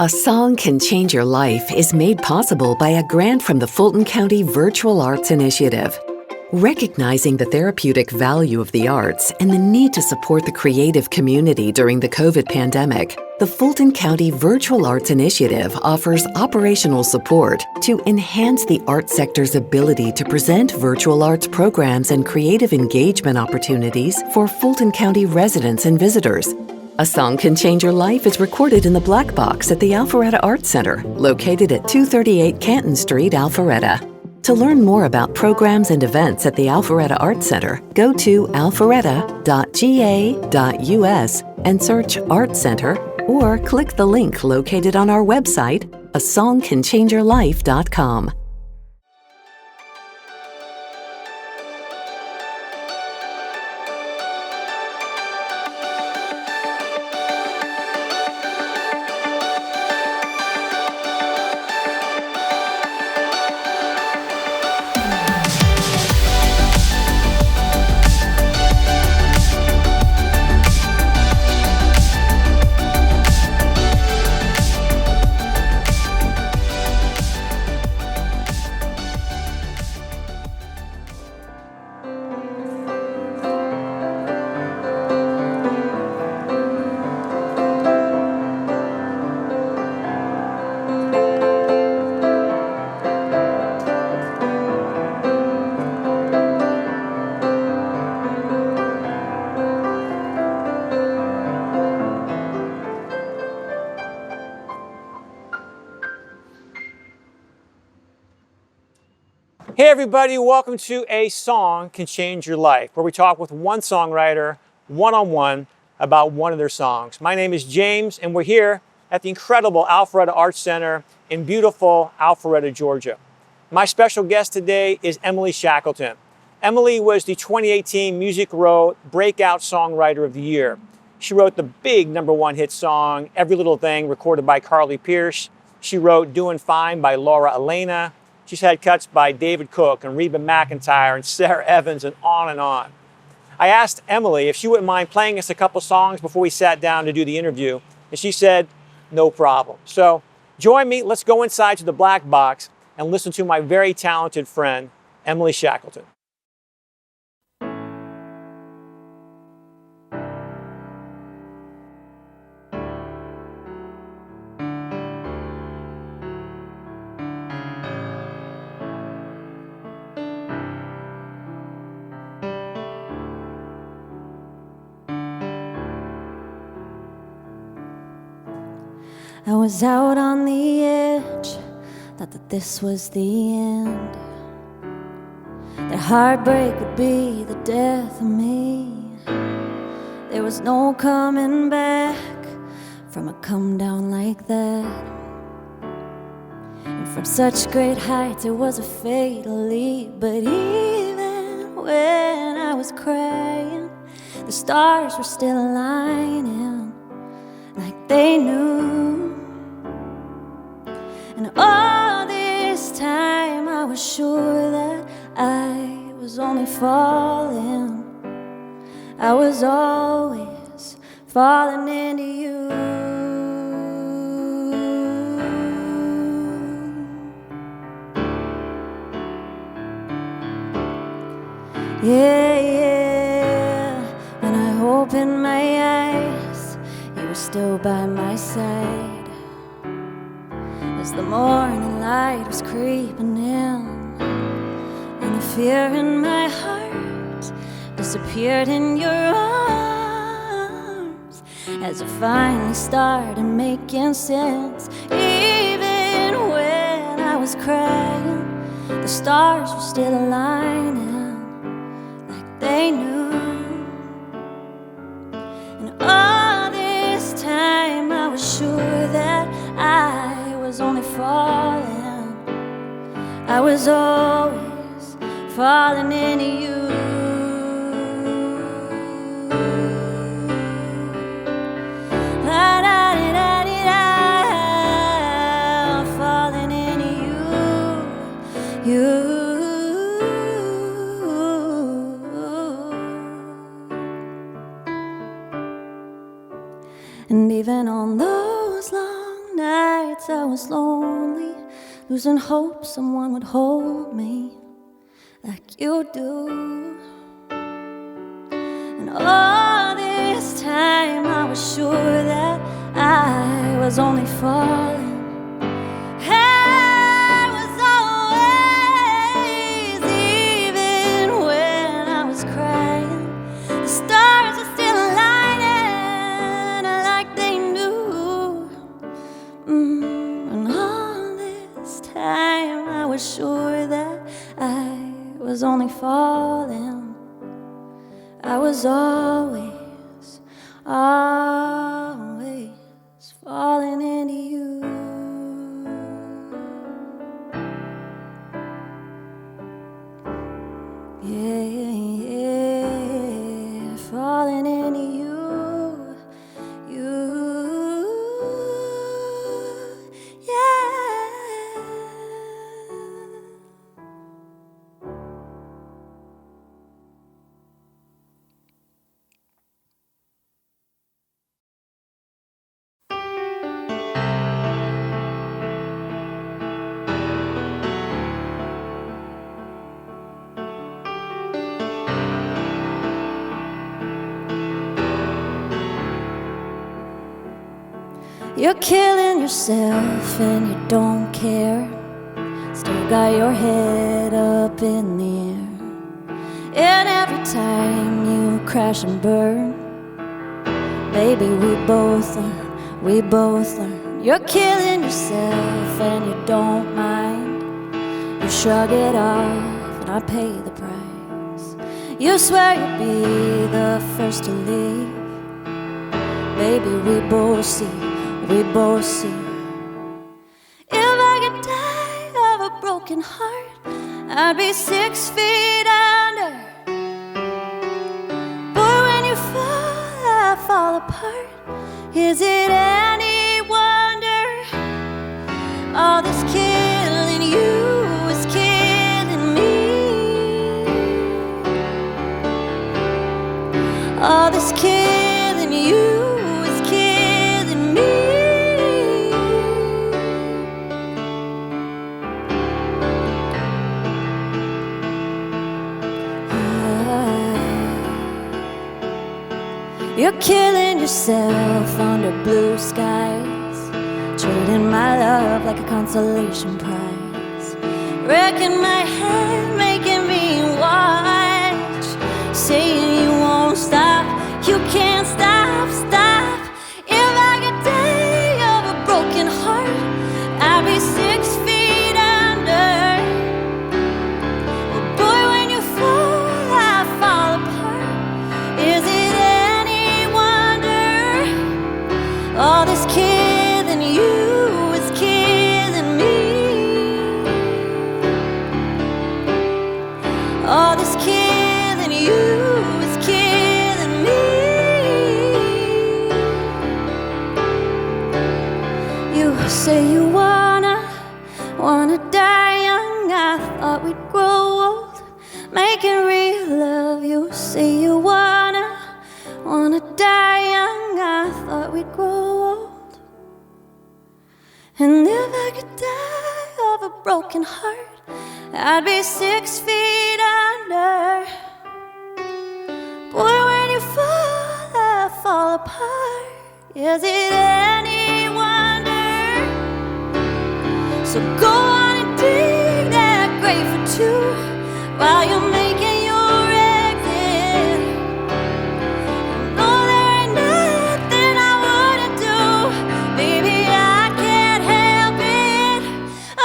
A Song Can Change Your Life is made possible by a grant from the Fulton County Virtual Arts Initiative. Recognizing the therapeutic value of the arts and the need to support the creative community during the COVID pandemic, the Fulton County Virtual Arts Initiative offers operational support to enhance the arts sector's ability to present virtual arts programs and creative engagement opportunities for Fulton County residents and visitors. A Song Can Change Your Life is recorded in the Black Box at the Alpharetta Arts Center, located at 238 Canton Street, Alpharetta. To learn more about programs and events at the Alpharetta Arts Center, go to alpharetta.ga.us and search Arts Center, or click the link located on our website, asongcanchangeyourlife.com. Hey everybody, welcome to A Song Can Change Your Life, where we talk with one songwriter, one-on-one, about one of their songs. My name is James, and we're here at the incredible Alpharetta Arts Center in beautiful Alpharetta, Georgia. My special guest today is Emily Shackelton. Emily was the 2018 Music Row Breakout Songwriter of the Year. She wrote the big #1 hit song, Every Little Thing, recorded by Carly Pearce. She wrote Doing Fine by Laura Elena. She's had cuts by David Cook and Reba McEntire and Sarah Evans and on and on. I asked Emily if she wouldn't mind playing us a couple songs before we sat down to do the interview, and she said, no problem. So join me, let's go inside to the Black Box and listen to my very talented friend, Emily Shackelton. I was out on the edge, thought that this was the end, that heartbreak would be the death of me. There was no coming back from a come down like that, and from such great heights it was a fatal leap. But even when I was crying, the stars were still aligning like they knew. And all this time I was sure that I was only falling. I was always falling into you. Yeah, yeah. When I opened my eyes, you were still by my side. As the morning light was creeping in, and the fear in my heart disappeared in your arms, as it finally started making sense. Even when I was crying, the stars were still aligning like they knew. And all this time I was sure that I was only falling. I was always falling into you. La da di da di da, falling into you. And even on those long nights nights I was lonely, losing hope someone would hold me like you do. And all this time I was sure that I was only falling. I was always, even when I was crying, the stars were still aligning like they knew. And all this time I was sure that I was only falling. I was always, always falling into you. Yeah, yeah, falling into you, yeah. You're killing yourself and you don't care. Still got your head up in the air. And every time you crash and burn, baby, we both learn. You're killing yourself and you don't mind. You shrug it off and I pay the price. You swear you'll be the first to leave. Baby, we both see. If I could die of a broken heart, I'd be 6 feet under. Boy, when you fall, I fall apart. Is it any wonder? All this killing you is killing me. All this killing you is killing me. You're killing yourself under blue skies, trading my love like a consolation prize, wrecking my head, making me watch, saying you won't stop, you can't stop. If I could die of a broken heart, I'd be 6 feet under. Well, boy, when you fall, I fall apart. Is it all this killing you is killing me. All this killing you is killing me. You say you wanna die young. I thought we'd grow old, making real love. You say you wanna die young. I thought we'd grow old. And if I could die of a broken heart, I'd be 6 feet under. Boy, when you fall, I fall apart. Is it any wonder? So go on and dig that grave for two while you're making your exit. No, there ain't nothing I wouldn't do. Baby, I can't help it.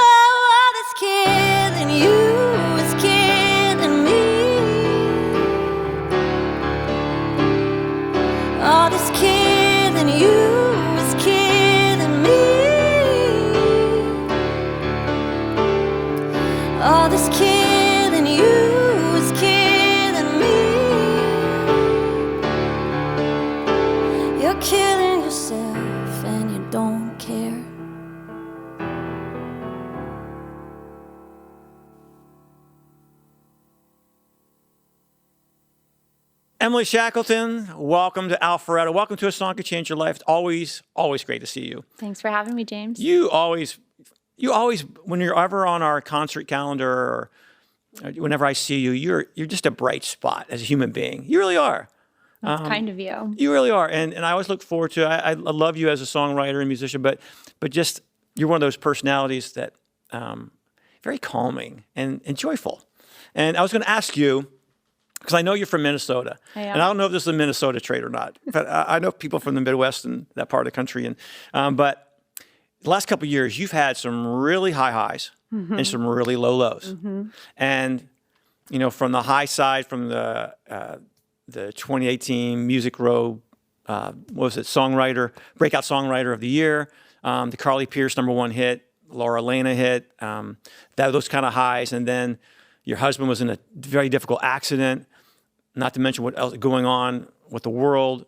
Oh, all this killing you is killing me. All this killing you is killing me. All this killing you Emily Shackelton, welcome to Alpharetta. Welcome to A Song Could Change Your Life. It's always great to see you. Thanks for having me, James. You always, when you're ever on our concert calendar or whenever I see you, you're just a bright spot as a human being. You really are. That's kind of you. You really are. And I always look forward to, I love you as a songwriter and musician, but just, you're one of those personalities that, very calming and joyful. And I was going to ask you, because I know you're from Minnesota, and I don't know if this is a Minnesota trait or not, but I know people from the Midwest and that part of the country. But the last couple of years, you've had some really high highs and some really low lows. And, you know, from the high side, from the 2018 Music Row, what was it, Breakout Songwriter of the Year, the Carly Pearce #1 hit, Laura Lena hit, those kind of highs. And then your husband was in a very difficult accident, not to mention what else is going on with the world.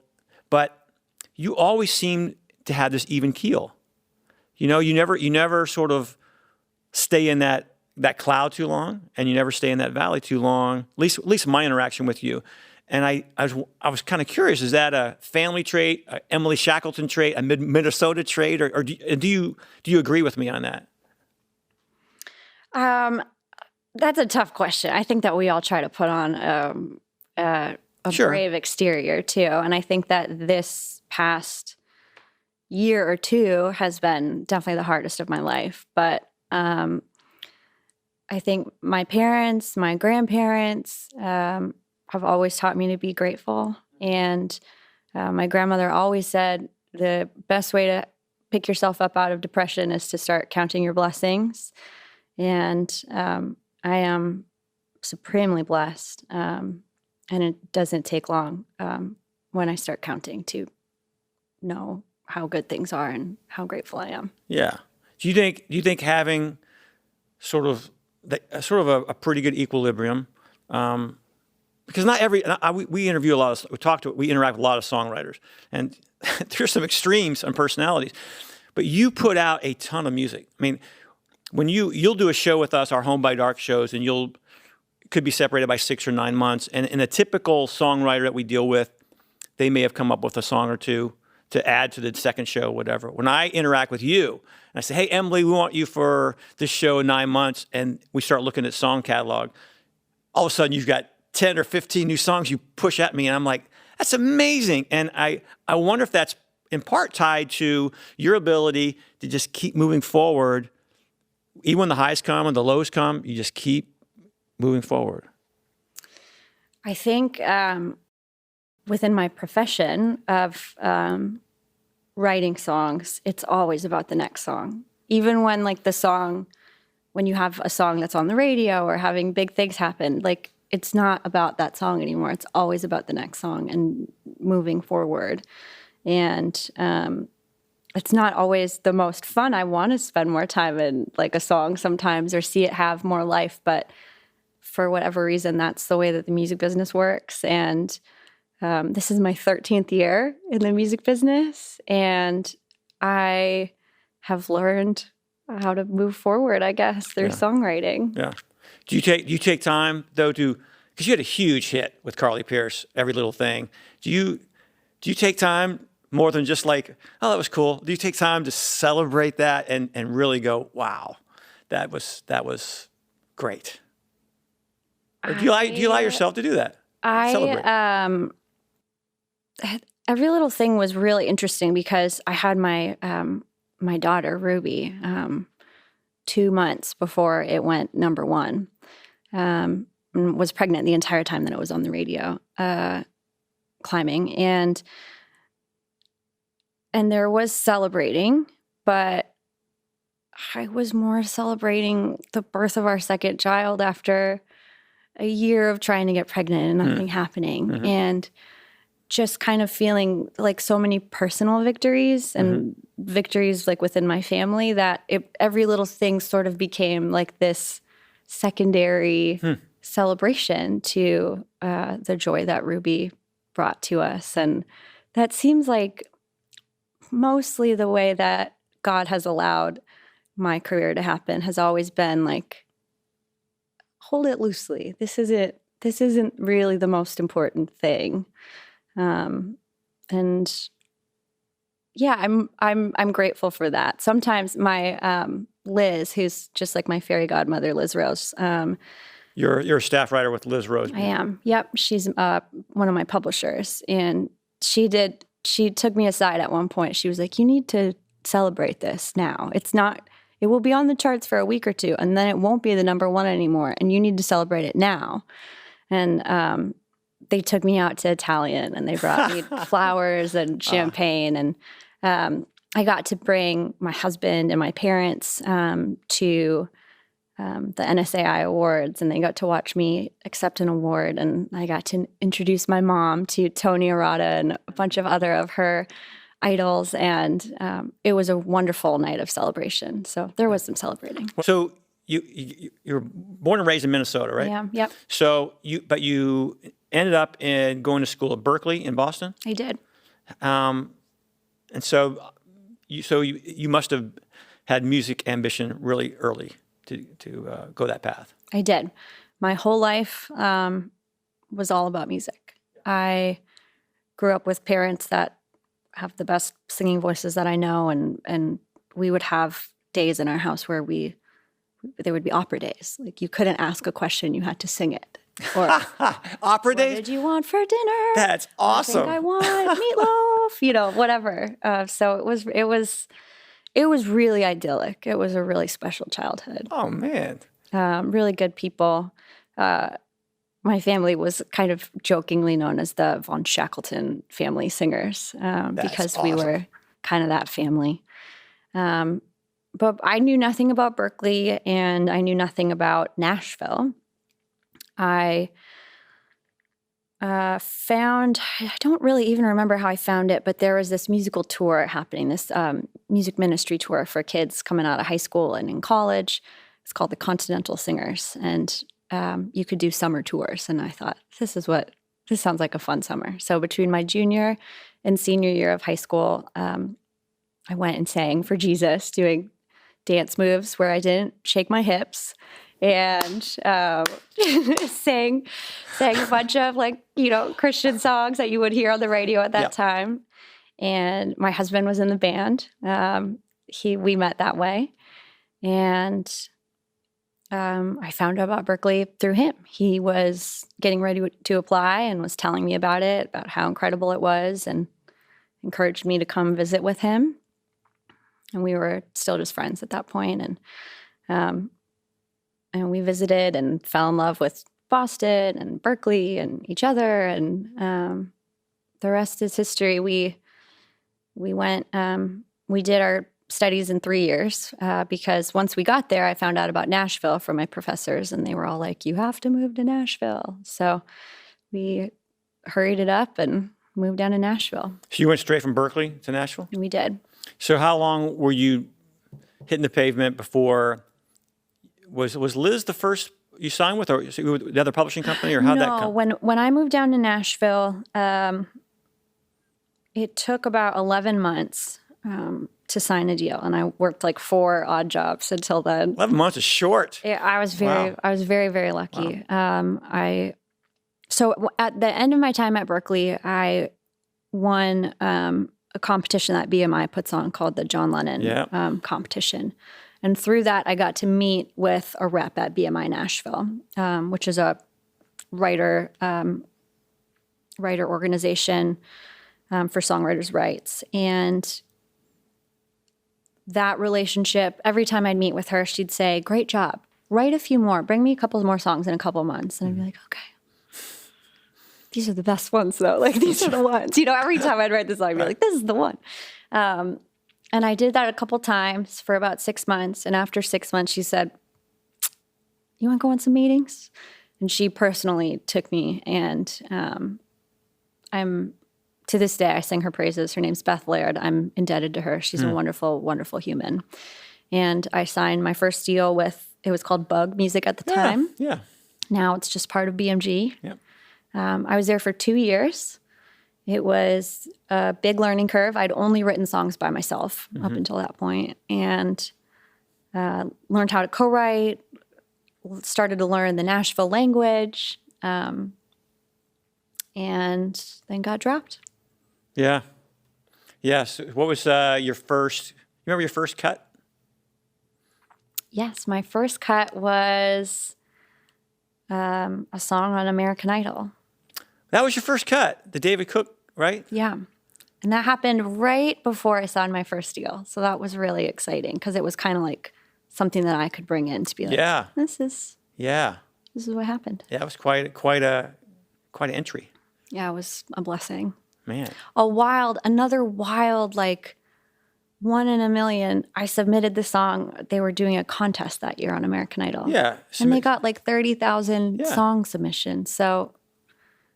But you always seem to have this even keel. You know, you never sort of stay in that cloud too long, and you never stay in that valley too long. At least my interaction with you. And I was kind of curious: is that a family trait, a Emily Shackelton trait, a Minnesota trait, or do you agree with me on that? That's a tough question. I think that we all try to put on a brave exterior too, and I think that this past year or two has been definitely the hardest of my life. But I think my parents, my grandparents, have always taught me to be grateful, and my grandmother always said the best way to pick yourself up out of depression is to start counting your blessings. And I am supremely blessed, and it doesn't take long when I start counting to know how good things are and how grateful I am. Yeah. Do you think having sort of a pretty good equilibrium, because not every we interview a lot of we interact with a lot of songwriters, and there's some extremes and personalities, but you put out a ton of music. I mean, when you'll do a show with us, our Home by Dark shows, and could be separated by 6 or 9 months. And in a typical songwriter that we deal with, they may have come up with a song or two to add to the second show, whatever. When I interact with you, and I say, hey, Emily, we want you for this show in 9 months, and we start looking at song catalog, all of a sudden you've got 10 or 15 new songs you push at me, and I'm like, that's amazing. And I wonder if that's in part tied to your ability to just keep moving forward. Even when the highs come and the lows come, you just keep moving forward. I think within my profession of writing songs, it's always about the next song. Even when when you have a song that's on the radio or having big things happen, it's not about that song anymore. It's always about the next song and moving forward. And it's not always the most fun. I want to spend more time in a song sometimes or see it have more life, but for whatever reason, that's the way that the music business works. And this is my 13th year in the music business, and I have learned how to move forward, I guess, through songwriting. Yeah. Do you take time though because you had a huge hit with Carly Pearce, Every Little Thing. Do you take time more than just oh, that was cool? Do you take time to celebrate that and really go, wow, that was great? Or do you allow yourself to do that? Celebrate. Every Little Thing was really interesting because I had my my daughter Ruby 2 months before it went #1. And was pregnant the entire time that it was on the radio, climbing, and there was celebrating, but I was more celebrating the birth of our second child after a year of trying to get pregnant and nothing happening, and just kind of feeling so many personal victories and victories within my family that every little thing sort of became this secondary celebration to the joy that Ruby brought to us. And that seems like mostly the way that God has allowed my career to happen, has always been hold it loosely. This isn't this isn't really the most important thing. And yeah, I'm grateful for that. Sometimes my Liz, who's just like my fairy godmother, Liz Rose. You're a staff writer with Liz Rose. I am. Yep, she's one of my publishers, and she took me aside at one point. She was like, "You need to celebrate this now. It will be on the charts for a week or two, and then it won't be the number one anymore, and you need to celebrate it now." And they took me out to Italian, and they brought me flowers and champagne, and I got to bring my husband and my parents to the NSAI Awards, and they got to watch me accept an award, and I got to introduce my mom to Tony Arata and a bunch of other of her idols, and it was a wonderful night of celebration. So there was some celebrating. So you're born and raised in Minnesota, right? Yeah. Yep. So you ended up going to school at Berkeley in Boston? I did. And so you must have had music ambition really early to go that path. I did. My whole life was all about music. I grew up with parents that have the best singing voices that I know, and we would have days in our house where there would be opera days. Like, you couldn't ask a question, you had to sing it. Or opera days? What did you want for dinner? That's awesome. I think I want meatloaf, whatever. So it was really idyllic. It was a really special childhood. Oh, man. Really good people. My family was kind of jokingly known as the von Shackelton family singers because we were kind of that family. But I knew nothing about Berkeley, and I knew nothing about Nashville. I don't really even remember how I found it, but there was this musical tour happening, this music ministry tour for kids coming out of high school and in college. It's called the Continental Singers, and you could do summer tours. And I thought, this sounds like a fun summer. So between my junior and senior year of high school, I went and sang for Jesus, doing dance moves where I didn't shake my hips, and sang a bunch of Christian songs that you would hear on the radio at that time. And my husband was in the band. We met that way, and I found out about Berkeley through him. He was getting ready to apply and was telling me about it, about how incredible it was, and encouraged me to come visit with him. And we were still just friends at that point. And we visited and fell in love with Boston and Berkeley and each other. And the rest is history. We went, we did our studies in 3 years because once we got there, I found out about Nashville from my professors, and they were all like, "You have to move to Nashville." So we hurried it up and moved down to Nashville. So you went straight from Berkeley to Nashville? We did. So how long were you hitting the pavement before? Was Liz the first you signed with, or the other publishing company, or how'd that come? When I moved down to Nashville, it took about 11 months to sign a deal, and I worked like 4 odd jobs until then. 11 months is short. Yeah, I was very, very lucky. Wow. So at the end of my time at Berkeley, I won a competition that BMI puts on called the John Lennon competition. And through that, I got to meet with a rep at BMI Nashville, which is a writer organization for songwriters' rights. And that relationship, every time I'd meet with her, she'd say, "Great job. Write a few more. Bring me a couple more songs in a couple months." And I'd be like, "Okay. These are the best ones, though. Like, these are the ones." Every time I'd write this song, I'd be like, "This is the one." And I did that a couple times for about 6 months. And after 6 months, she said, "You want to go on some meetings?" And she personally took me. And to this day, I sing her praises. Her name's Beth Laird. I'm indebted to her. She's a wonderful, wonderful human. And I signed my first deal with, it was called Bug Music at the time. Yeah. Now it's just part of BMG. Yeah. I was there for 2 years. It was a big learning curve. I'd only written songs by myself up until that point, and learned how to co-write, started to learn the Nashville language, and then got dropped. Yeah. Yes. What was your first? You remember your first cut? Yes, my first cut was a song on American Idol. That was your first cut, the David Cook, right? Yeah. And that happened right before I signed my first deal. So that was really exciting because it was kind of like something that I could bring in to be like, Yeah. this is what happened. Yeah, it was quite an entry. Yeah, it was a blessing. Man. Another wild, like 1 in a million. I submitted the song. They were doing a contest that year on American Idol. Yeah. And they got like 30,000 Yeah. song submissions. So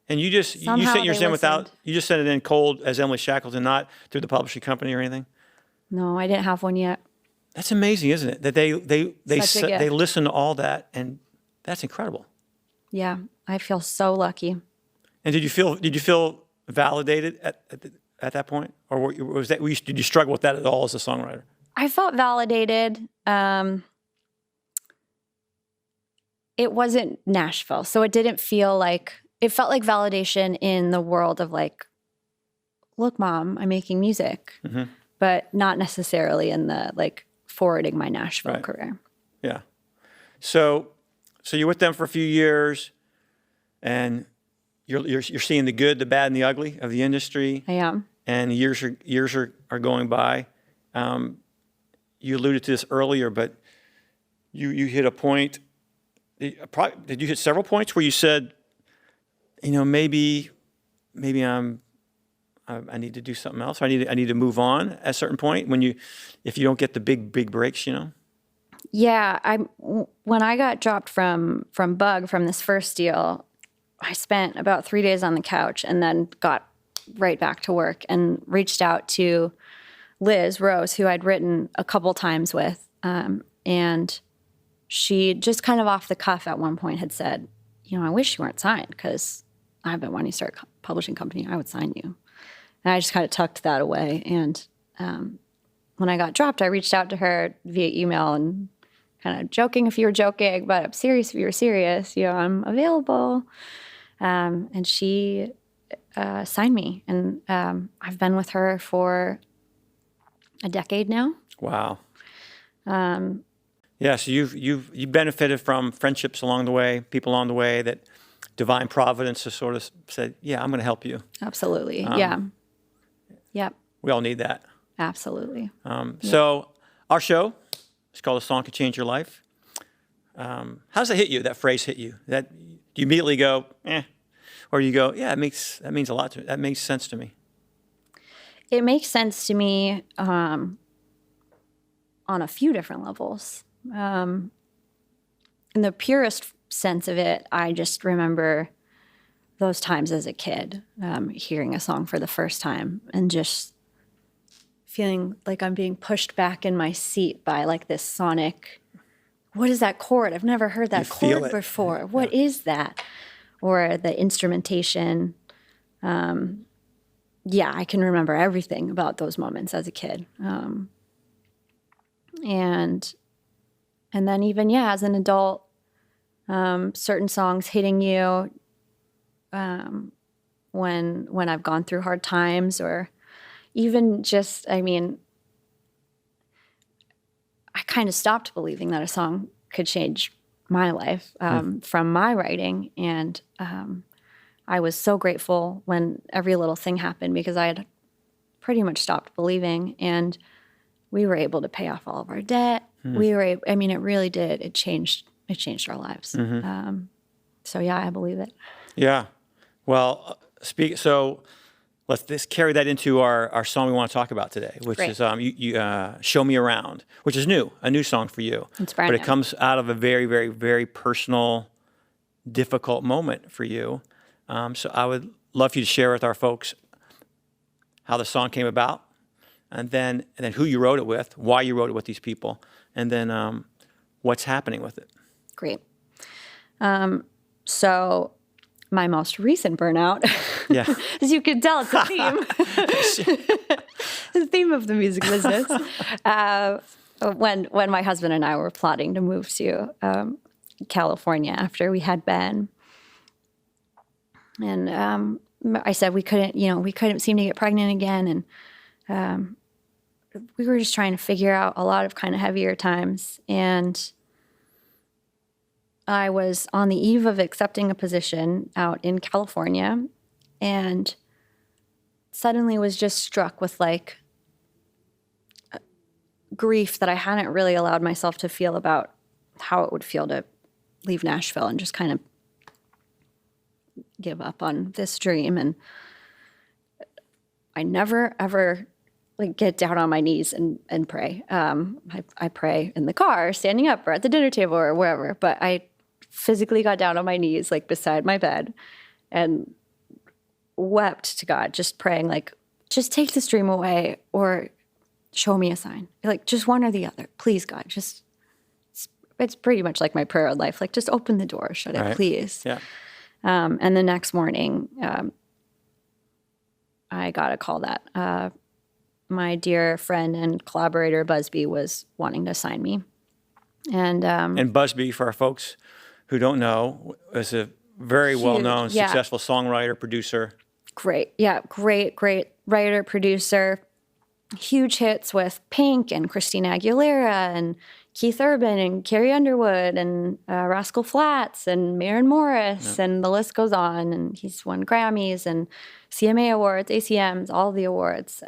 And you somehow sent yours they in without, listened. you just sent it in cold as Emily Shackelton, not through the publishing company or anything? No, I didn't have one yet. That's amazing, isn't it? That Such a gift. they listen to all that, and that's incredible. Yeah, I feel so lucky. And did you feel validated at that point, or did you struggle with that at all as a songwriter? I felt validated. It wasn't Nashville, so it didn't feel like, it felt like validation in the world of like, look, Mom, I'm making music, but not necessarily in the like forwarding my Nashville Right. career. Yeah. So you're with them for a few years, and you're seeing the good, the bad, and the ugly of the industry. I am. And years are going by. You alluded to this earlier, but you hit a point. Did you hit several points where you said, maybe I need to do something else. I need to move on at a certain point if you don't get the big breaks, Yeah, when I got dropped from Bug from this first deal, I spent about 3 days on the couch and then got right back to work and reached out to Liz Rose, who I'd written a couple times with, and she just kind of off the cuff at one point had said, I wish you weren't signed because I've been wanting to start a publishing company. I would sign you. And I just kind of tucked that away. And when I got dropped, I reached out to her via email and kind of joking if you were joking, but I'm serious if you were serious. I'm available. And she signed me. And I've been with her for a decade now. Wow. Yeah, so you've benefited from friendships along the way, people along the way that divine providence has sort of said, yeah, I'm going to help you. Absolutely. Yeah. Yep. We all need that. Absolutely. So our show is called A Song Could Change Your Life. How does that hit you? That phrase hit you? That you immediately go, or you go, yeah, that means a lot to me. That makes sense to me. It makes sense to me on a few different levels. In the purest sense of it, I just remember those times as a kid, hearing a song for the first time and just feeling like I'm being pushed back in my seat by like this sonic, what is that chord? I've never heard that chord before. Yeah. What is that? Or the instrumentation. Yeah, I can remember everything about those moments as a kid. And then even, as an adult, certain songs hitting you when I've gone through hard times, or even just, I kind of stopped believing that a song could change my life from my writing. And I was so grateful when every little thing happened because I had pretty much stopped believing, and we were able to pay off all of our debt. We were able, it really did. It changed our lives. So yeah, I believe it. Yeah. Well, so let's carry that into our song we want to talk about today, which Great. is Show Me Around, which is a new song for you. It's brand But new. it comes out of a very, very, very personal, difficult moment for you. So I would love for you to share with our folks how the song came about, and then who you wrote it with, why you wrote it with these people, and then what's happening with it. Great. So my most recent burnout, Yeah. as you can tell, it's a theme. The theme of the music business. When my husband and I were plotting to move to California after we had Ben, And I said we couldn't seem to get pregnant again. And we were just trying to figure out a lot of kind of heavier times. And I was on the eve of accepting a position out in California, and suddenly was just struck with like grief that I hadn't really allowed myself to feel about how it would feel to leave Nashville and just kind of give up on this dream. And I never, ever like get down on my knees and pray. I pray in the car, standing up, or at the dinner table, or wherever. But I physically got down on my knees, like beside my bed, and wept to God, just praying, like, just take this dream away or show me a sign. Like, just one or the other. Please, God, just, it's pretty much like my prayer life. Like, just open the door, shut it, please. Yeah. And the next morning, I got a call that my dear friend and collaborator, Busby, was wanting to sign me. And Busby, for our folks who don't know, is a very well-known, successful songwriter, producer. Great writer, producer. Huge hits with Pink and Christina Aguilera and Keith Urban and Carrie Underwood and Rascal Flatts and Maren Morris, and the list goes on. And he's won Grammys and CMA Awards, ACMs, all the awards.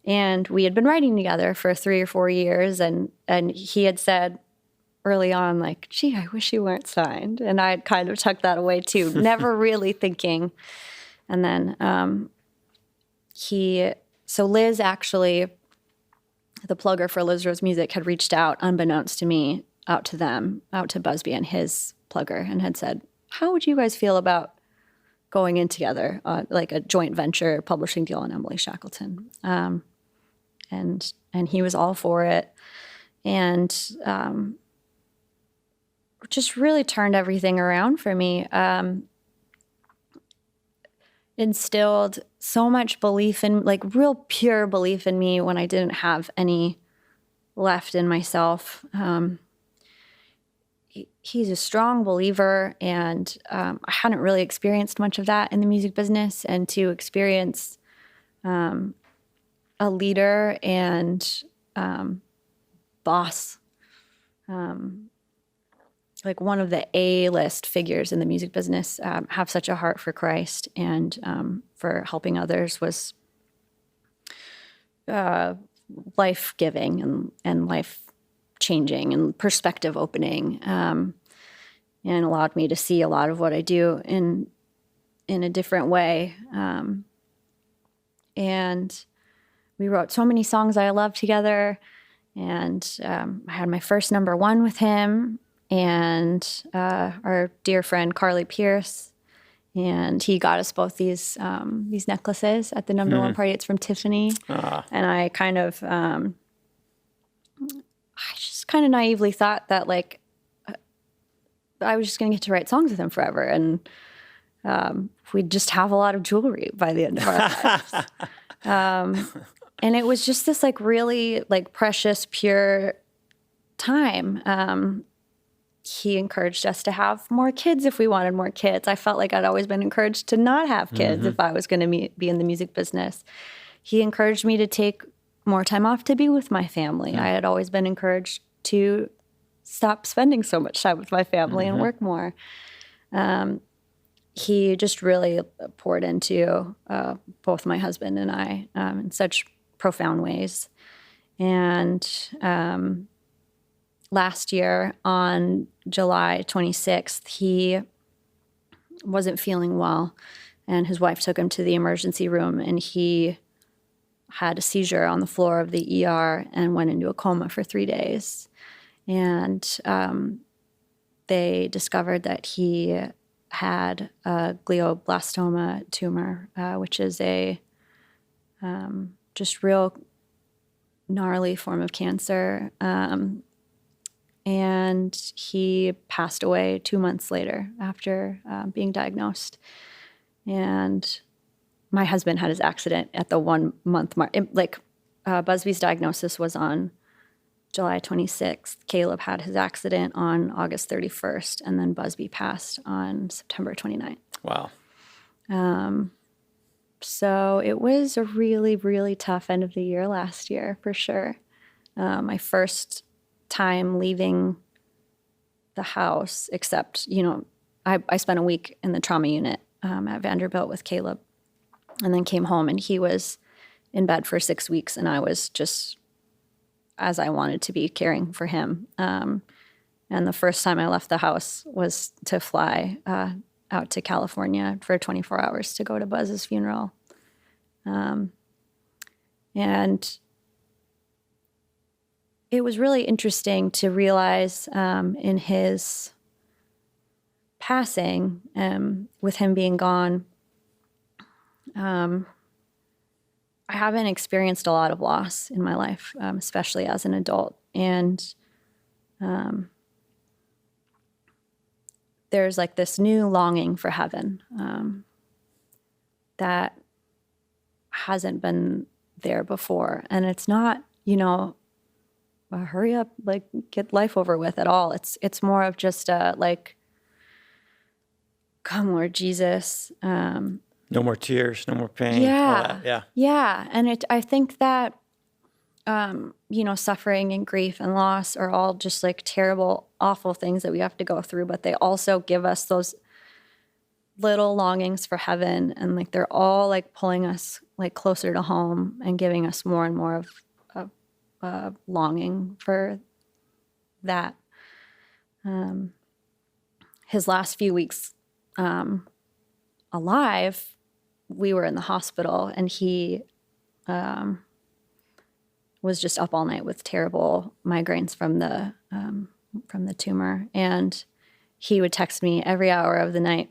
And we had been writing together for 3 or 4 years, and he had said early on, like, gee, I wish you weren't signed. And I had kind of tucked that away too, never really thinking. And then so Liz actually, the plugger for Liz Rose Music, had reached out, unbeknownst to me, out to Busby and his plugger, and had said, how would you guys feel about going in together, like a joint venture publishing deal on Emily Shackelton? And he was all for it. And just really turned everything around for me. Instilled so much belief in, like, real pure belief in me when I didn't have any left in myself. He's a strong believer, and I hadn't really experienced much of that in the music business. And to experience a leader and boss, like one of the A-list figures in the music business, have such a heart for Christ and for helping others, was life-giving and life-changing and perspective-opening, and allowed me to see a lot of what I do in a different way. And we wrote so many songs I love together, and I had my first #1 with him, and our dear friend Carly Pierce, and he got us both these necklaces at the #1 party. It's from Tiffany, and I kind of, I just kind of naively thought that, like, I was just going to get to write songs with him forever, and we'd just have a lot of jewelry by the end of our lives. And it was just this, like, really, like, precious, pure time. He encouraged us to have more kids if we wanted more kids. I felt like I'd always been encouraged to not have kids if I was going to be in the music business. He encouraged me to take more time off to be with my family. I had always been encouraged to stop spending so much time with my family and work more. He just really poured into both my husband and I in such profound ways. And last year on July 26th, he wasn't feeling well, and his wife took him to the emergency room, and he had a seizure on the floor of the ER and went into a coma for 3 days. And they discovered that he had a glioblastoma tumor, which is a just real gnarly form of cancer. And he passed away 2 months later after being diagnosed. And my husband had his accident at the 1 month mark. Busby's diagnosis was on July 26th. Caleb had his accident on August 31st, and then Busby passed on September 29th. Wow. So it was a really, really tough end of the year last year, for sure. My first time leaving the house, except, I spent a week in the trauma unit at Vanderbilt with Caleb, and then came home, and he was in bed for 6 weeks, and I was just as I wanted to be, caring for him. And the first time I left the house was to fly out to California for 24 hours to go to Buzz's funeral. And it was really interesting to realize in his passing, with him being gone, I haven't experienced a lot of loss in my life, especially as an adult. And there's like this new longing for heaven that hasn't been there before. And it's not, hurry up, like get life over with at all. It's more of just like, come, Lord Jesus. No more tears, no more pain. Yeah. Yeah. Yeah. And I think that, suffering and grief and loss are all just like terrible, awful things that we have to go through, but they also give us those little longings for heaven. And like, they're all like pulling us like closer to home and giving us more and more of longing for that. His last few weeks alive, we were in the hospital, and he was just up all night with terrible migraines from the tumor. And he would text me every hour of the night,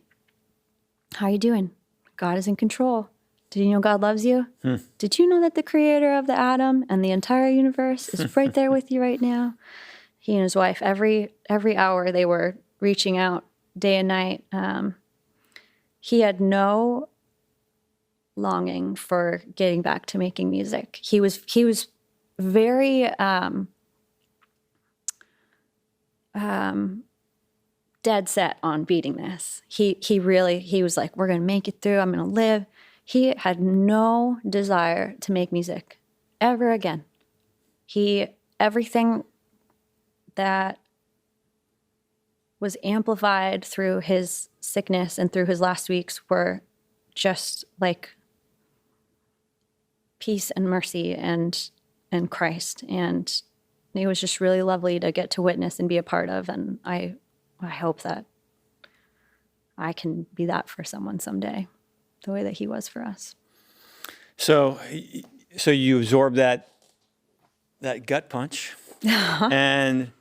"How you doing? God is in control. Did you know God loves you? Did you know that the creator of the atom and the entire universe is right there with you right now?" He and his wife, every hour, they were reaching out day and night. He had no longing for getting back to making music. He was very dead set on beating this. He was like, "We're going to make it through. I'm going to live." He had no desire to make music ever again. Everything that was amplified through his sickness and through his last weeks were just like peace and mercy and Christ. And it was just really lovely to get to witness and be a part of. And I hope that I can be that for someone someday, the way that he was for us. So you absorbed that gut punch. And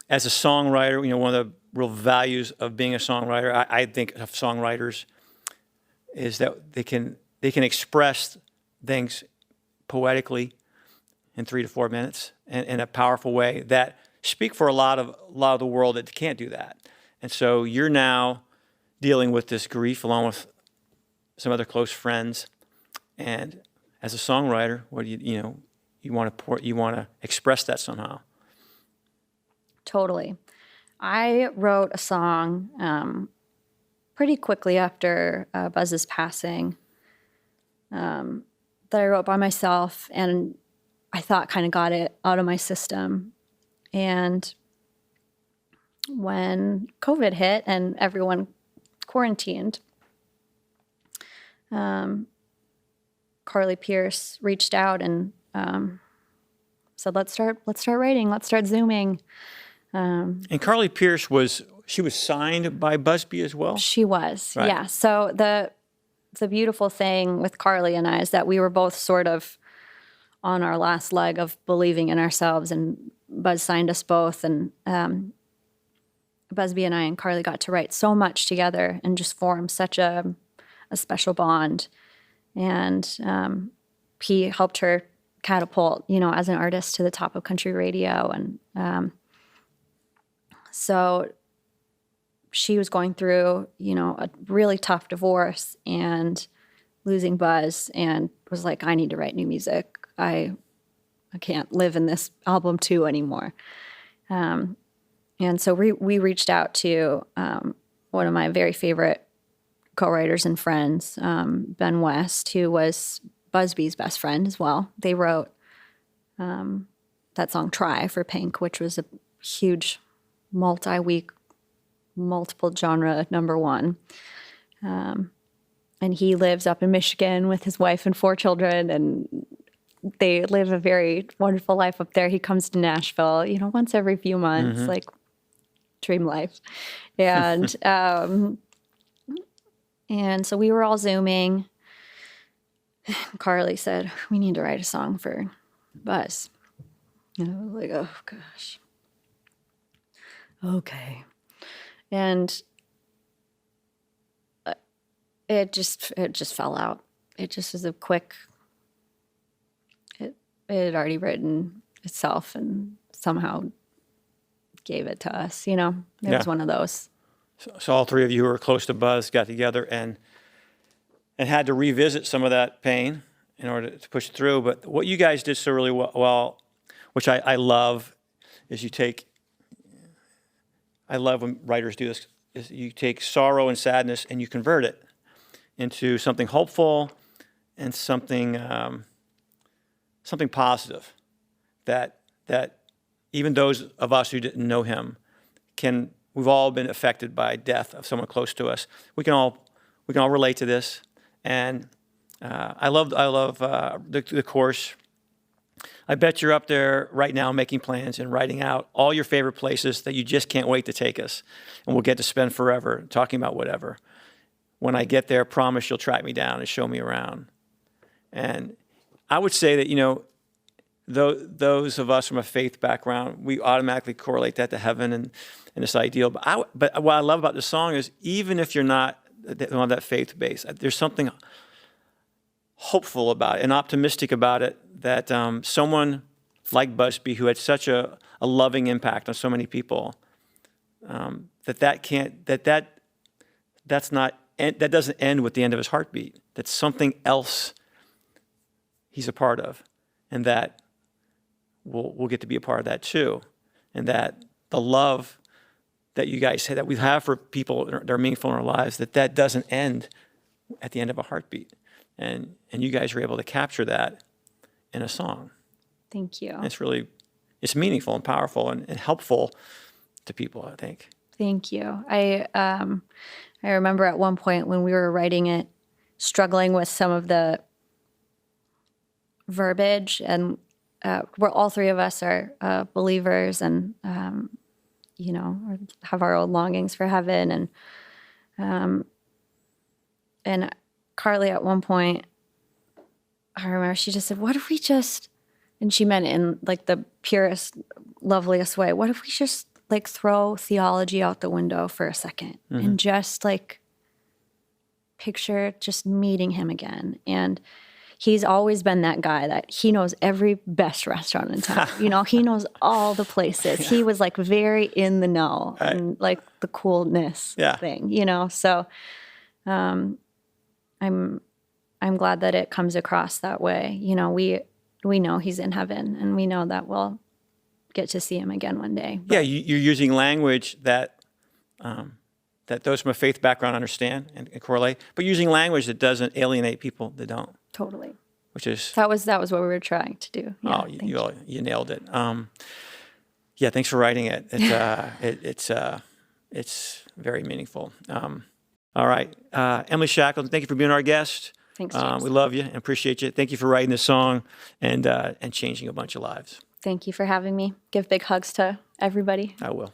as a songwriter, one of the real values of being a songwriter, I think of songwriters, is that they can express things poetically in 3 to 4 minutes and in a powerful way that speak for a lot of the world that can't do that. And so you're now dealing with this grief along with some other close friends. And as a songwriter, what do you want to express that somehow? Totally. I wrote a song pretty quickly after Buzz's passing that I wrote by myself, and I thought kind of got it out of my system. And when COVID hit and everyone quarantined, Carly Pierce reached out and said, let's start writing, let's start Zooming. And Carly Pierce was signed by Busby as well? She was, right. Yeah. So the beautiful thing with Carly and I is that we were both sort of on our last leg of believing in ourselves, and Buzz signed us both. And Busby and I and Carly got to write so much together and just form such a special bond. And he helped her catapult, as an artist to the top of country radio. And so she was going through, a really tough divorce and losing Buzz, and was like, I need to write new music. I can't live in this album too anymore. And so we reached out to one of my very favorite co-writers and friends, Ben West, who was Busby's best friend as well. They wrote that song Try for Pink, which was a huge multi-week, multiple genre #1. And he lives up in Michigan with his wife and 4 children, and they live a very wonderful life up there. He comes to Nashville, once every few months, like dream life. And and so we were all Zooming. Carly said, we need to write a song for Buzz. And I was like, oh, gosh. Okay. And it just fell out. It just was a quick, it had already written itself and somehow gave it to us, It was one of those. So all 3 of you who were close to Buzz got together and had to revisit some of that pain in order to push through. But what you guys did so really well, which I love, is I love when writers do this, is you take sorrow and sadness and you convert it into something hopeful and something positive that even those of us who didn't know him we've all been affected by death of someone close to us. We can all relate to this. And I love the course. I bet you're up there right now making plans and writing out all your favorite places that you just can't wait to take us. And we'll get to spend forever talking about whatever. When I get there, promise you'll track me down and show me around. And I would say that, those of us from a faith background, we automatically correlate that to heaven and this ideal. But what I love about this song is even if you're not on that faith base, there's something hopeful about it and optimistic about it that someone like Busby, who had such a loving impact on so many people, that doesn't end with the end of his heartbeat. That's something else he's a part of, and that we'll get to be a part of that too, and that the love that you guys say that we have for people that are meaningful in our lives, that doesn't end at the end of a heartbeat, and you guys are able to capture that in a song. Thank you. And it's meaningful and powerful and helpful to people, I think. Thank you. I remember at one point when we were writing it, struggling with some of the verbiage, and where all 3 of us are believers and have our own longings for heaven, and Carly at one point, I remember she just said, "What if we just," and she meant in like the purest, loveliest way, "What if we just like throw theology out the window for a second and just like picture just meeting him again?" And he's always been that guy that he knows every best restaurant in town. He knows all the places. Yeah. He was like very in the know and like the coolness thing, So I'm glad that it comes across that way. We know he's in heaven, and we know that we'll get to see him again one day. But you're using language that those from a faith background understand and correlate, but using language that doesn't alienate people that don't. Totally. Which is that was what we were trying to do. Yeah, you nailed it. Thanks for writing it. It's very meaningful. All right, Emily Shackelton, thank you for being our guest. Thanks, James. We love you and appreciate you. Thank you for writing this song and changing a bunch of lives. Thank you for having me. Give big hugs to everybody. I will.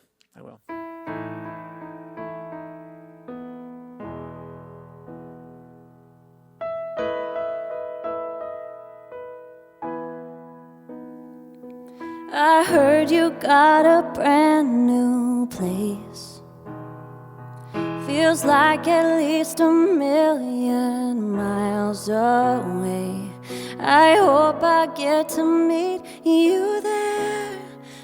I heard you got a brand new place. Feels like at least 1,000,000 miles away. I hope I get to meet you there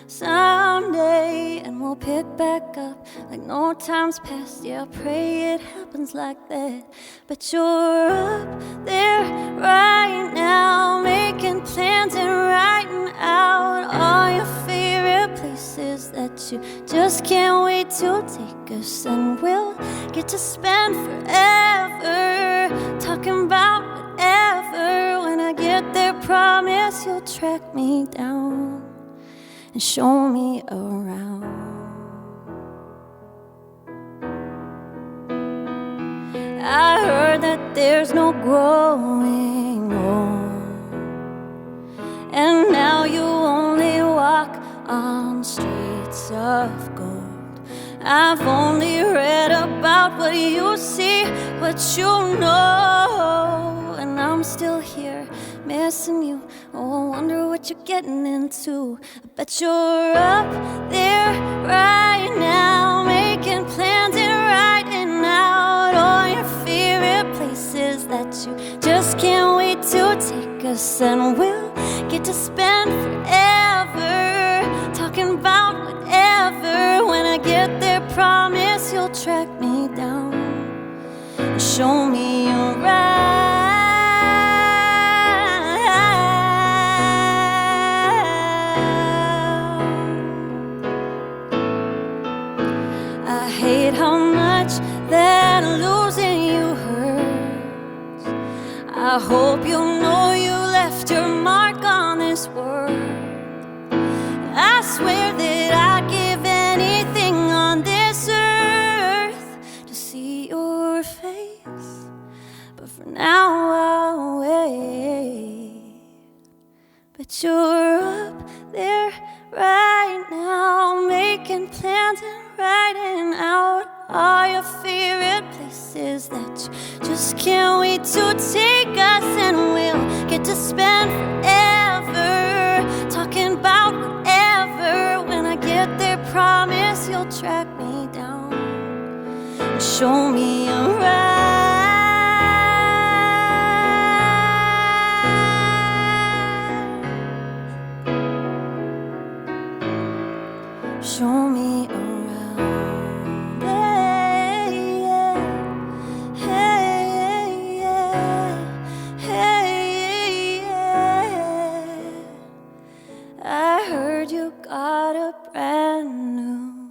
someday, and we'll pick back up like no time's passed. Yeah, I pray it happens like that. But you're up there right now, making plans and writing out all your favorite places that you just can't wait to take us, and we'll get to spend forever talking about whatever. When I get there, promise you'll track me down and show me around. I heard that there's no growing old, and now you only walk on streets of gold. I've only read about what you see, what you know, and I'm still here missing you. Oh, I wonder what you're getting into. I bet you're up there right now, making plans and writing out all your favorite places that you just can't wait to take us, and we'll get to spend forever talking about whatever. When I get there, promise you'll track me down and show me around. I hate how much that losing you hurts. I hope you know you left your mark on this world. I swear that I'd give anything on this earth to see your face, but for now I'll wait. But you're up there right now, making plans and writing out all your favorite places that you just can't wait to take us, and we'll get to spend forever talking about whatever. When I get there, promise you'll track me down and show me around. Show me around. Hey, yeah. Hey, yeah. Hey, yeah. I heard you got a brand new